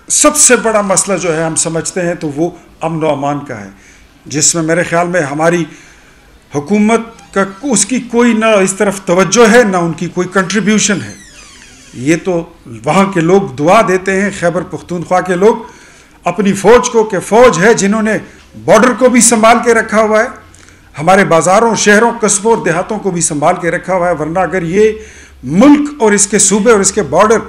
सबसे बड़ा मसला जो है हम समझते हैं तो वो अमन व अमान का है, जिसमें मेरे ख्याल में हमारी हुकूमत का उसकी कोई ना इस तरफ तवज्जो है ना उनकी कोई कंट्रीब्यूशन है। ये तो वहाँ के लोग दुआ देते हैं, खैबर पख्तूनख्वा के लोग अपनी फ़ौज को, कि फ़ौज है जिन्होंने बॉर्डर को भी संभाल के रखा हुआ है, हमारे बाज़ारों, शहरों, कस्बों और देहातों को भी संभाल के रखा हुआ है। वरना अगर ये मुल्क और इसके सूबे और इसके बॉर्डर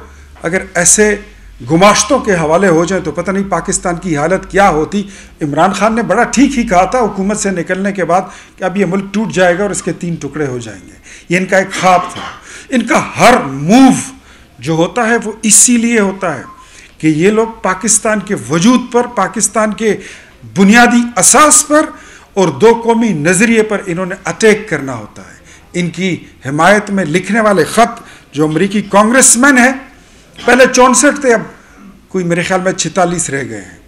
अगर ऐसे गुमाश्तों के हवाले हो जाए तो पता नहीं पाकिस्तान की हालत क्या होती। इमरान खान ने बड़ा ठीक ही कहा था हुकूमत से निकलने के बाद कि अब ये मुल्क टूट जाएगा और इसके 3 टुकड़े हो जाएंगे। ये इनका एक ख्वाब था। इनका हर मूव जो होता है वो इसीलिए होता है कि ये लोग पाकिस्तान के वजूद पर, पाकिस्तान के बुनियादी असास पर और 2 कौमी नज़रिए पर इन्होंने अटैक करना होता है। इनकी हिमायत में लिखने वाले ख़त जो अमरीकी कांग्रेसमैन है, पहले 64 थे, अब कोई मेरे ख्याल में 46 रह गए हैं।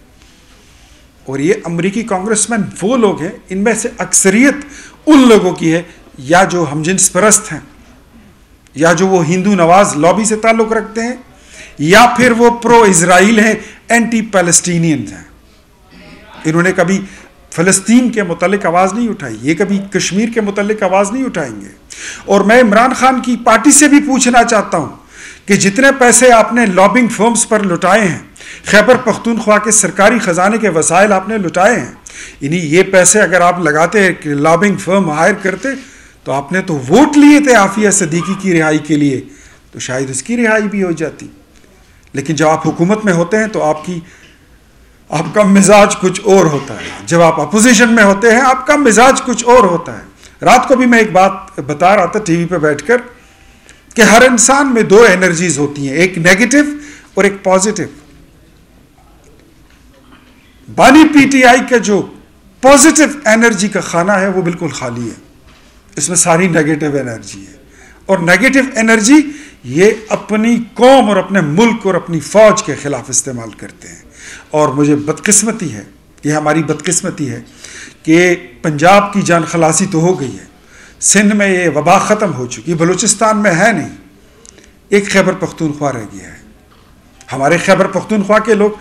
और ये अमरीकी कांग्रेसमैन वो लोग हैं, इनमें से अक्सरियत उन लोगों की है या जो हमजिन्स परस्त हैं, या जो वो हिंदू नवाज लॉबी से ताल्लुक़ रखते हैं, या फिर वो प्रो इजराइल हैं, एंटी पैलेस्टीनियंस हैं। इन्होंने कभी फ़लस्तीन के मुतालिक आवाज़ नहीं उठाई, ये कभी कश्मीर के मुतालिक आवाज़ नहीं उठाएंगे। और मैं इमरान खान की पार्टी से भी पूछना चाहता हूँ कि जितने पैसे आपने लॉबिंग फर्म्स पर लुटाए हैं, खैबर पख्तूनख्वा के सरकारी ख़जाने के वसाइल आपने लुटाए हैं, इन्हीं ये पैसे अगर आप लगाते कि लॉबिंग फर्म हायर करते तो आपने तो वोट लिए थे आफिया सिद्दीकी की रिहाई के लिए, तो शायद उसकी रिहाई भी हो जाती। लेकिन जब आप हुकूमत में होते हैं तो आपका मिजाज कुछ और होता है, जब आप अपोजिशन में होते हैं आपका मिजाज कुछ और होता है। रात को भी मैं एक बात बता रहा था टीवी पे बैठकर कि हर इंसान में 2 एनर्जीज होती हैं, एक नेगेटिव और एक पॉजिटिव। बानी पीटीआई का जो पॉजिटिव एनर्जी का खाना है वो बिल्कुल खाली है, इसमें सारी नेगेटिव एनर्जी है। और नेगेटिव एनर्जी ये अपनी कौम और अपने मुल्क और अपनी फौज के खिलाफ इस्तेमाल करते हैं। और मुझे बदकिस्मती है, ये हमारी बदकिस्मती है कि पंजाब की जान खलासी तो हो गई है, सिंध में ये वबा ख़त्म हो चुकी, बलूचिस्तान में है नहीं, एक खैबर पख्तूनख्वा रह गया है। हमारे खैबर पख्तूनख्वा के लोग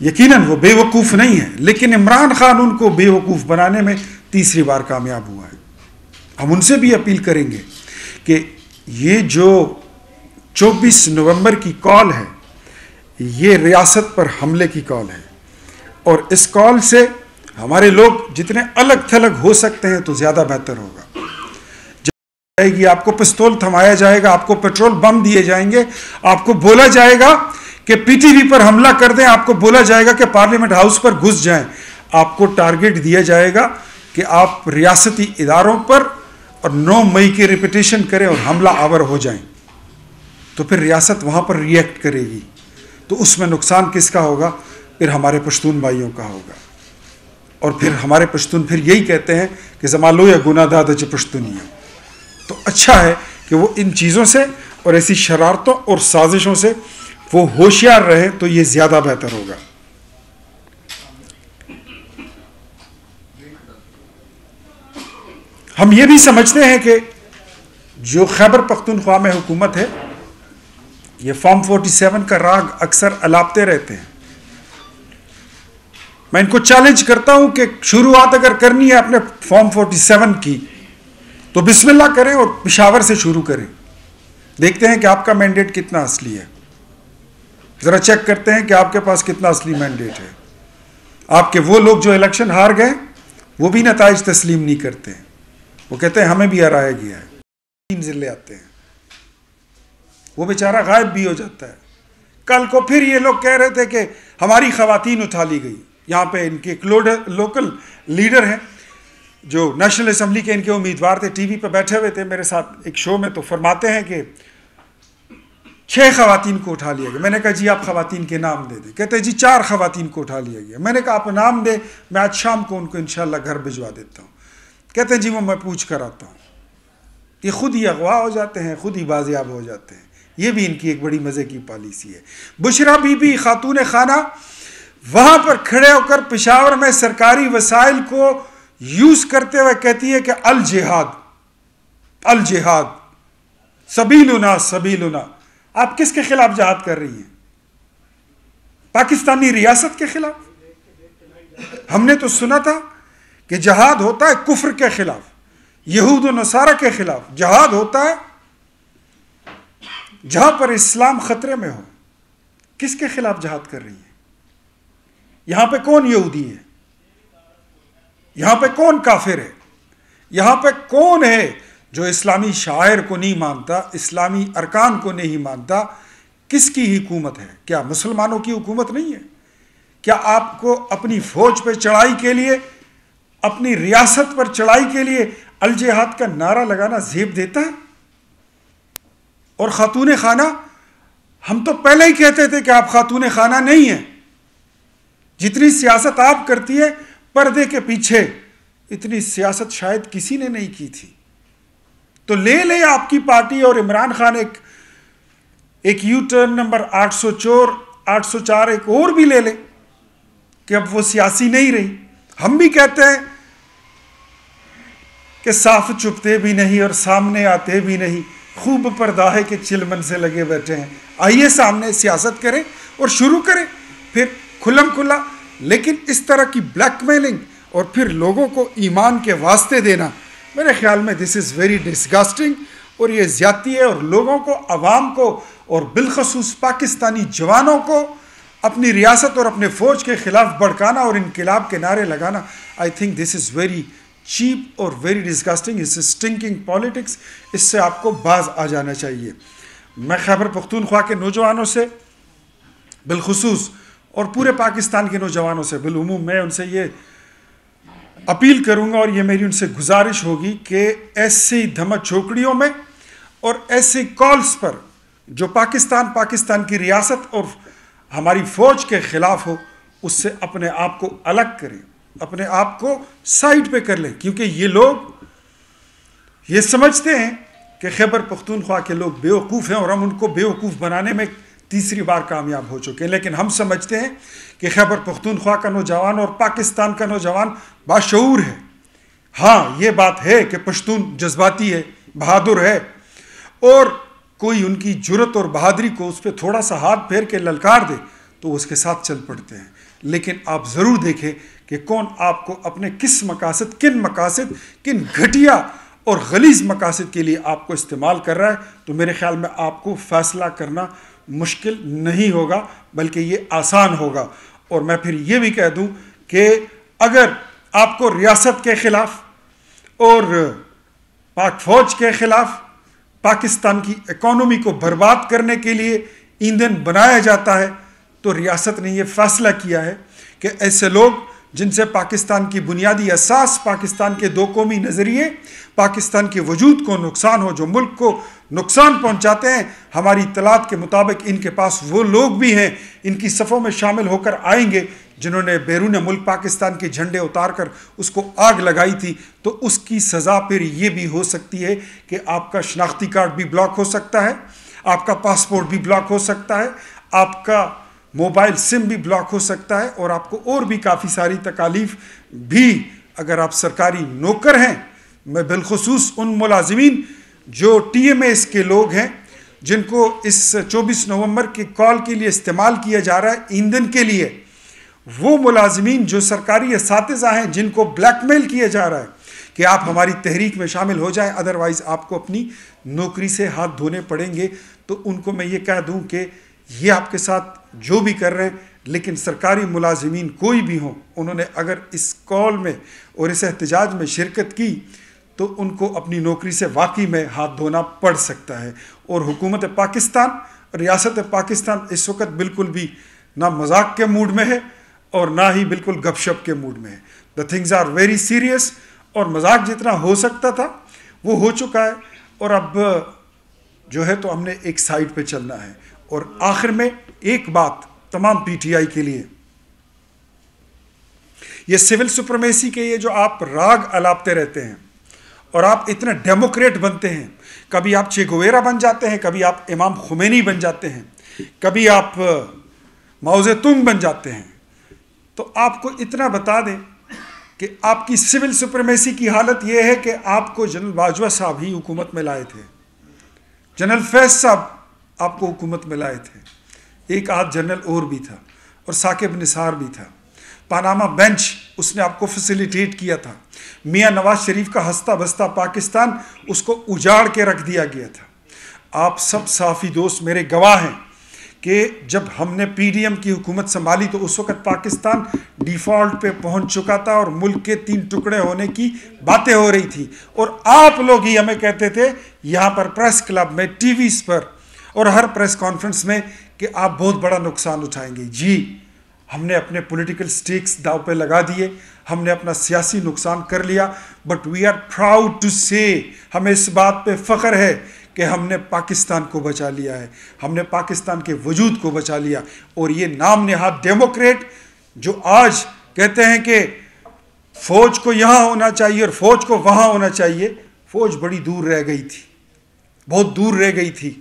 यकीनन वो बेवकूफ़ नहीं है, लेकिन इमरान खान उनको बेवकूफ़ बनाने में तीसरी बार कामयाब हुआ है। हम उनसे भी अपील करेंगे कि ये जो 24 नवंबर की कॉल है, ये रियासत पर हमले की कॉल है, और इस कॉल से हमारे लोग जितने अलग थलग हो सकते हैं तो ज़्यादा बेहतर होगा। जब आएगी आपको पिस्तौल थमाया जाएगा, आपको पेट्रोल बम दिए जाएंगे, आपको बोला जाएगा कि पीटीवी पर हमला कर दें, आपको बोला जाएगा कि पार्लियामेंट हाउस पर घुस जाएं, आपको टारगेट दिया जाएगा कि आप रियासती इदारों पर और 9 मई की रिपीटेशन करें और हमला आवर हो जाएं, तो फिर रियासत वहाँ पर रिएक्ट करेगी। तो उसमें नुकसान किसका होगा? फिर हमारे पश्तून भाइयों का होगा। और फिर हमारे पश्तून फिर यही कहते हैं कि जमालो या गुनादाद च पश्तूनिया। तो अच्छा है कि वो इन चीज़ों से और ऐसी शरारतों और साजिशों से वो होशियार रहे, तो ये ज़्यादा बेहतर होगा। हम ये भी समझते हैं कि जो खैबर पख्तूनख्वा में हुकूमत है, ये फॉर्म 47 का राग अक्सर अलापते रहते हैं। मैं इनको चैलेंज करता हूं कि शुरुआत अगर करनी है अपने फॉर्म 47 की तो बिस्मिल्लाह करें और पेशावर से शुरू करें। देखते हैं कि आपका मैंडेट कितना असली है, जरा चेक करते हैं कि आपके पास कितना असली मैंडेट है। आपके वो लोग जो इलेक्शन हार गए वो भी नताइज तस्लीम नहीं करते हैं, वो कहते हैं हमें भी हराया गया है, 3 जिले आते हैं, वो बेचारा गायब भी हो जाता है। कल को फिर ये लोग कह रहे थे कि हमारी खवातीन उठा ली गई। यहाँ पे इनके एक लोकल लीडर हैं जो नेशनल असम्बली के इनके उम्मीदवार थे, टीवी पे बैठे हुए थे मेरे साथ एक शो में, तो फरमाते हैं कि 6 खवातीन को उठा लिया गया। मैंने कहा जी आप खवातीन के नाम दे दें। कहते हैं जी 4 खवातीन को उठा लिया गया। मैंने कहा आप नाम दे, मैं आज शाम को उनको इंशाल्लाह घर भिजवा देता हूँ। कहते हैं जी वो मैं पूछ कर आता हूँ। ये खुद ही अगवा हो जाते हैं, खुद ही बाजियाब हो जाते हैं। ये भी इनकी एक बड़ी मज़े की पॉलिसी है। बुशरा बीबी खातून खाना वहाँ पर खड़े होकर पेशावर में सरकारी वसाइल को यूज़ करते हुए कहती है कि अल जिहाद सबीलुना सबीलुना। आप किसके खिलाफ जहाद कर रही हैं? पाकिस्तानी रियासत के खिलाफ? हमने तो सुना था कि जहाद होता है कुफ्र के खिलाफ, यहूद और नसारा के खिलाफ जहाद होता है जहां पर इस्लाम खतरे में हो। किसके खिलाफ जहाद कर रही है? यहां पे कौन यहूदी है? यहां पे कौन काफिर है? यहां पे कौन है जो इस्लामी शायर को नहीं मानता, इस्लामी अरकान को नहीं मानता? किसकी हुकूमत है? क्या मुसलमानों की हुकूमत नहीं है? क्या आपको अपनी फौज पे चढ़ाई के लिए, अपनी रियासत पर चढ़ाई के लिए अल जिहाद का नारा लगाना जेब देता है? और खातून खाना, हम तो पहले ही कहते थे कि आप खातून खाना नहीं है। जितनी सियासत आप करती है पर्दे के पीछे, इतनी सियासत शायद किसी ने नहीं की थी। तो ले ले आपकी पार्टी और इमरान खान एक यू टर्न नंबर 804 एक और भी ले ले कि अब वो सियासी नहीं रही। हम भी कहते हैं कि साफ चुपते भी नहीं और सामने आते भी नहीं, खूब पर्दा है कि चिलमन से लगे बैठे हैं। आइए सामने सियासत करें और शुरू करें फिर खुल्लम खुल्ला। लेकिन इस तरह की ब्लैकमेलिंग और फिर लोगों को ईमान के वास्ते देना, मेरे ख्याल में दिस इज़ वेरी डिस्गस्टिंग और ये ज़्यादती है। और लोगों को, अवाम को और बिलखसूस पाकिस्तानी जवानों को अपनी रियासत और अपने फ़ौज के ख़िलाफ़ भड़काना और इनकलाब के नारे लगाना, I think this is very cheap और वेरी डिस्गस्टिंग। इस स्टिंकिंग पॉलिटिक्स, इससे आपको बाज आ जाना चाहिए। मैं खैबर पख्तूनख्वा के नौजवानों से बिलखसूस और पूरे पाकिस्तान के नौजवानों से बिलउमूम मैं उनसे ये अपील करूंगा और ये मेरी उनसे गुजारिश होगी कि ऐसी धमक छोकड़ियों में और ऐसे कॉल्स पर जो पाकिस्तान की रियासत और हमारी फ़ौज के ख़िलाफ़ हो, उससे अपने आप को अलग करें, अपने आप को साइड पे कर लें। क्योंकि ये लोग ये समझते हैं कि खैबर पख्तूनख्वा के लोग बेवकूफ़ हैं और हम उनको बेवकूफ़ बनाने में तीसरी बार कामयाब हो चुके हैं। लेकिन हम समझते हैं कि खैबर पख्तूनख्वा का नौजवान और पाकिस्तान का नौजवान बाशऊर है। हाँ, ये बात है कि पश्तून जज्बाती है, बहादुर है, और कोई उनकी जुर्रत और बहादुरी को उस पर थोड़ा सा हाथ फेर के ललकार दे तो उसके साथ चल पड़ते हैं। लेकिन आप ज़रूर देखें कि कौन आपको अपने किस मकासद, किन घटिया और गलीज़ मकासद के लिए आपको इस्तेमाल कर रहा है। तो मेरे ख़्याल में आपको फ़ैसला करना मुश्किल नहीं होगा, बल्कि ये आसान होगा। और मैं फिर ये भी कह दूं कि अगर आपको रियासत के ख़िलाफ़ और पाक फ़ौज के ख़िलाफ़ पाकिस्तान की इकॉनमी को बर्बाद करने के लिए ईंधन बनाया जाता है, तो रियासत ने यह फ़ैसला किया है कि ऐसे लोग जिनसे पाकिस्तान की बुनियादी असास, पाकिस्तान के दो कौमी नज़रिए, पाकिस्तान के वजूद को नुकसान हो, जो मुल्क को नुकसान पहुंचाते हैं, हमारी इत्तलात के मुताबिक इनके पास वो लोग भी हैं, इनकी सफ़ों में शामिल होकर आएंगे जिन्होंने बैरून मुल्क पाकिस्तान के झंडे उतार कर उसको आग लगाई थी। तो उसकी सज़ा फिर ये भी हो सकती है कि आपका शनाख्ती कार्ड भी ब्लॉक हो सकता है, आपका पासपोर्ट भी ब्लॉक हो सकता है, आपका मोबाइल सिम भी ब्लॉक हो सकता है, और आपको और भी काफ़ी सारी तकालीफ भी, अगर आप सरकारी नौकर हैं। मैं बिलखसूस उन मुलाजिमीन जो TMAS के लोग हैं, जिनको इस 24 नवंबर के कॉल के लिए इस्तेमाल किया जा रहा है ईंधन के लिए, वो मुलाजिमीन जो सरकारी असातिज़ा हैं, जिनको ब्लैकमेल किया जा रहा है कि आप हमारी तहरीक में शामिल हो जाएं, अदरवाइज़ आपको अपनी नौकरी से हाथ धोने पड़ेंगे। तो उनको मैं ये कह दूं कि ये आपके साथ जो भी कर रहे हैं, लेकिन सरकारी मुलाजिमीन कोई भी हों, उन्होंने अगर इस कॉल में और इस एहतजाज में शिरकत की तो उनको अपनी नौकरी से वाकई में हाथ धोना पड़ सकता है। और हुकूमत पाकिस्तान, रियासत पाकिस्तान इस वक्त बिल्कुल भी ना मजाक के मूड में है और ना ही बिल्कुल गपशप के मूड में है। The things are very serious, और मजाक जितना हो सकता था वो हो चुका है, और अब जो है तो हमने एक साइड पे चलना है। और आखिर में एक बात तमाम PTI के लिए, ये सिविल सुप्रीमेसी के ये जो आप राग अलापते रहते हैं और आप इतने डेमोक्रेट बनते हैं, कभी आप चे गुवेरा बन जाते हैं, कभी आप इमाम खुमैनी बन जाते हैं, कभी आप माओ ज़ेतुंग बन जाते हैं, तो आपको इतना बता दें कि आपकी सिविल सुप्रीमेसी की हालत यह है कि आपको जनरल बाजवा साहब ही हुकूमत में लाए थे, जनरल फैज साहब आपको हुकूमत में लाए थे, एक आध जनरल और भी था। और साकिब निसार भी था। पानामा बेंच उसने आपको फैसिलिटेट किया था। मियां नवाज शरीफ का हंसता बसता पाकिस्तान, उसको उजाड़ के रख दिया गया था। आप सब साफ़ी दोस्त मेरे गवाह हैं कि जब हमने पीडीएम की हुकूमत संभाली तो उस वक़्त पाकिस्तान डिफ़ॉल्ट पे पहुंच चुका था और मुल्क के 3 टुकड़े होने की बातें हो रही थी। और आप लोग ही हमें कहते थे यहाँ पर प्रेस क्लब में, टीवीज़ पर और हर प्रेस कॉन्फ्रेंस में कि आप बहुत बड़ा नुकसान उठाएंगे। जी, हमने अपने पॉलिटिकल स्टेक्स दाव पे लगा दिए, हमने अपना सियासी नुकसान कर लिया, but we are proud to say, हमें इस बात पे फ़ख्र है कि हमने पाकिस्तान को बचा लिया है, हमने पाकिस्तान के वजूद को बचा लिया। और ये नाम नेहाद डेमोक्रेट जो आज कहते हैं कि फ़ौज को यहाँ होना चाहिए और फ़ौज को वहाँ होना चाहिए, फ़ौज बड़ी दूर रह गई थी, बहुत दूर रह गई थी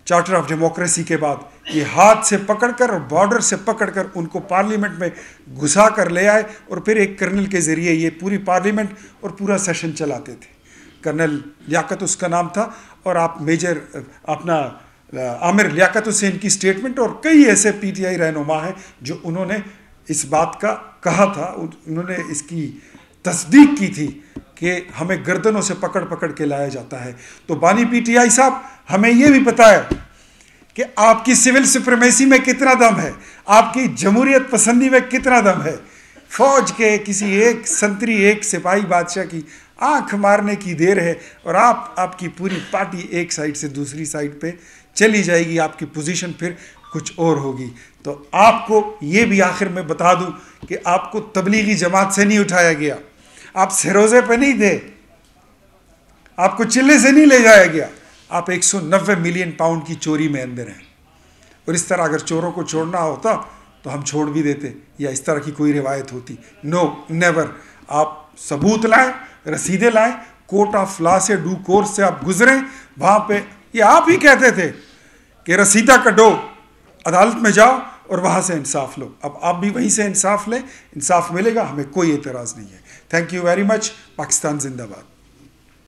चार्टर ऑफ डेमोक्रेसी के बाद। ये हाथ से पकड़कर और बॉर्डर से पकड़कर उनको पार्लियामेंट में घुसा कर ले आए और फिर एक कर्नल के ज़रिए ये पूरी पार्लियामेंट और पूरा सेशन चलाते थे। कर्नल लियाकत उसका नाम था, और आप मेजर अपना आमिर लियाकत हुसैन की स्टेटमेंट और कई ऐसे पीटीआई रहनुमा हैं जो उन्होंने इस बात का कहा था, उन्होंने इसकी तस्दीक की थी कि हमें गर्दनों से पकड़ पकड़ के लाया जाता है। तो बानी पीटीआई साहब, हमें यह भी पता है कि आपकी सिविल सुप्रीमेसी में कितना दम है, आपकी जमहूरियत पसंदी में कितना दम है। फौज के किसी एक संतरी, एक सिपाही बादशाह की आंख मारने की देर है और आपकी पूरी पार्टी एक साइड से दूसरी साइड पे चली जाएगी, आपकी पोजीशन फिर कुछ और होगी। तो आपको ये भी आखिर में बता दूं कि आपको तबलीगी जमात से नहीं उठाया गया, आप सरोजे पे नहीं थे, आपको चिल्ले से नहीं ले जाया गया, आप 190 मिलियन पाउंड की चोरी में अंदर हैं। और इस तरह अगर चोरों को छोड़ना होता तो हम छोड़ भी देते, या इस तरह की कोई रिवायत होती। No, never. आप सबूत लाएं, रसीदें लाएं, कोर्ट ऑफ लॉ से, ड्यू कोर्स से आप गुजरें, वहाँ पे ये आप ही कहते थे कि रसीदा कटो, अदालत में जाओ और वहाँ से इंसाफ लो। अब आप भी वहीं से इंसाफ लें, इंसाफ मिलेगा, हमें कोई एतराज़ नहीं है। Thank you very much. Pakistan जिंदाबाद।